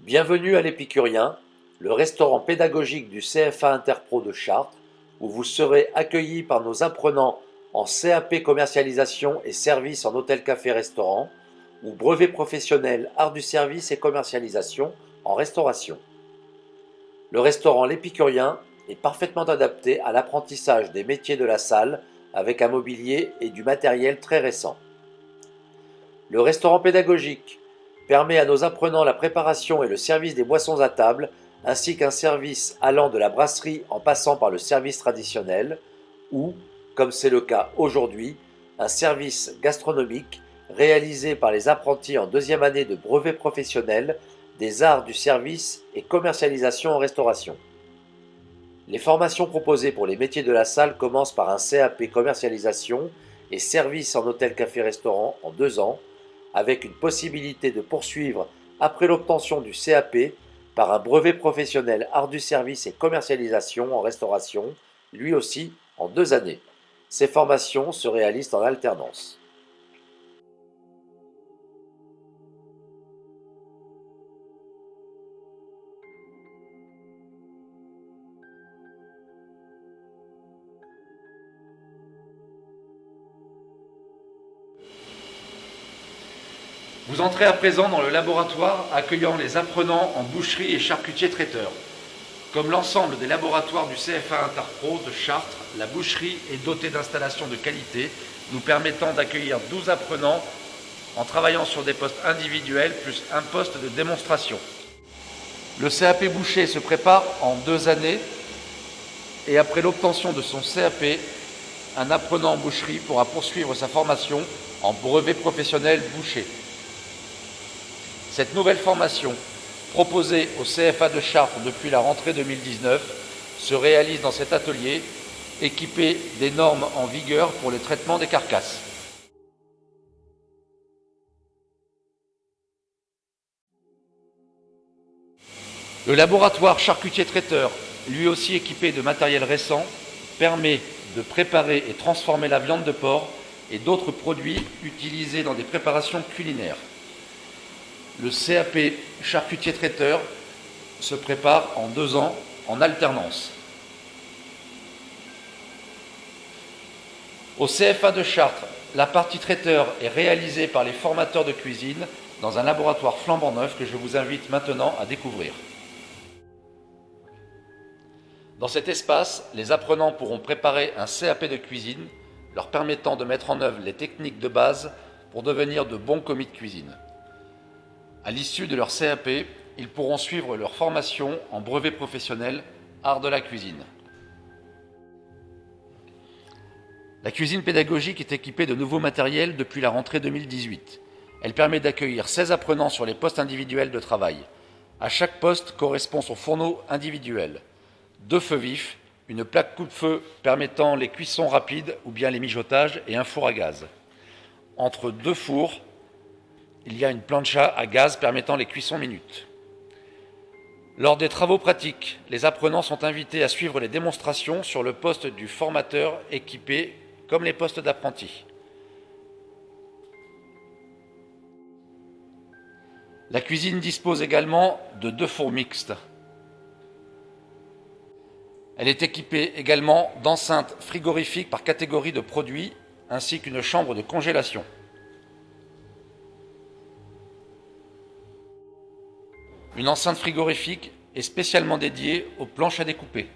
Bienvenue à l'Épicurien, le restaurant pédagogique du CFA Interpro de Chartres, où vous serez accueillis par nos apprenants en CAP commercialisation et service en hôtel-café-restaurant ou brevet professionnel art du service et commercialisation en restauration. Le restaurant L'Épicurien est parfaitement adapté à l'apprentissage des métiers de la salle avec un mobilier et du matériel très récent. Le restaurant pédagogique permet à nos apprenants la préparation et le service des boissons à table, ainsi qu'un service allant de la brasserie en passant par le service traditionnel, ou, comme c'est le cas aujourd'hui, un service gastronomique réalisé par les apprentis en deuxième année de brevet professionnel des arts du service et commercialisation en restauration. Les formations proposées pour les métiers de la salle commencent par un CAP commercialisation et service en hôtel-café-restaurant en 2 ans, avec une possibilité de poursuivre après l'obtention du CAP par un brevet professionnel art du service et commercialisation en restauration, lui aussi en 2 années. Ces formations se réalisent en alternance. Vous entrez à présent dans le laboratoire accueillant les apprenants en boucherie et charcutier traiteur. Comme l'ensemble des laboratoires du CFA Interpro de Chartres, la boucherie est dotée d'installations de qualité, nous permettant d'accueillir 12 apprenants en travaillant sur des postes individuels plus un poste de démonstration. Le CAP boucher se prépare en 2 années et après l'obtention de son CAP, un apprenant en boucherie pourra poursuivre sa formation en brevet professionnel boucher. Cette nouvelle formation, proposée au CFA de Chartres depuis la rentrée 2019, se réalise dans cet atelier, équipé des normes en vigueur pour le traitement des carcasses. Le laboratoire charcutier traiteur, lui aussi équipé de matériel récent, permet de préparer et transformer la viande de porc et d'autres produits utilisés dans des préparations culinaires. Le CAP charcutier traiteur se prépare en 2 ans en alternance. Au CFA de Chartres, la partie traiteur est réalisée par les formateurs de cuisine dans un laboratoire flambant neuf que je vous invite maintenant à découvrir. Dans cet espace, les apprenants pourront préparer un CAP de cuisine leur permettant de mettre en œuvre les techniques de base pour devenir de bons commis de cuisine. À l'issue de leur CAP, ils pourront suivre leur formation en brevet professionnel art de la cuisine. La cuisine pédagogique est équipée de nouveaux matériels depuis la rentrée 2018. Elle permet d'accueillir 16 apprenants sur les postes individuels de travail. À chaque poste correspond son fourneau individuel, 2 feux vifs, une plaque coupe-feu permettant les cuissons rapides ou bien les mijotages et un four à gaz. Entre 2 fours, il y a une plancha à gaz permettant les cuissons minutes. Lors des travaux pratiques, les apprenants sont invités à suivre les démonstrations sur le poste du formateur équipé comme les postes d'apprentis. La cuisine dispose également de 2 fours mixtes. Elle est équipée également d'enceintes frigorifiques par catégorie de produits ainsi qu'une chambre de congélation. Une enceinte frigorifique est spécialement dédiée aux planches à découper.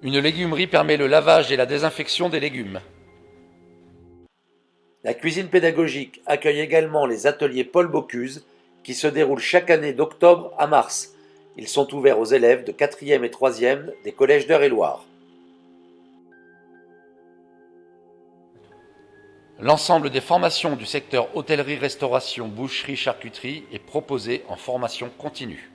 Une légumerie permet le lavage et la désinfection des légumes. La cuisine pédagogique accueille également les ateliers Paul Bocuse qui se déroulent chaque année d'octobre à mars. Ils sont ouverts aux élèves de 4e et 3e des collèges d'Eure-et-Loir. L'ensemble des formations du secteur hôtellerie, restauration, boucherie, charcuterie est proposé en formation continue.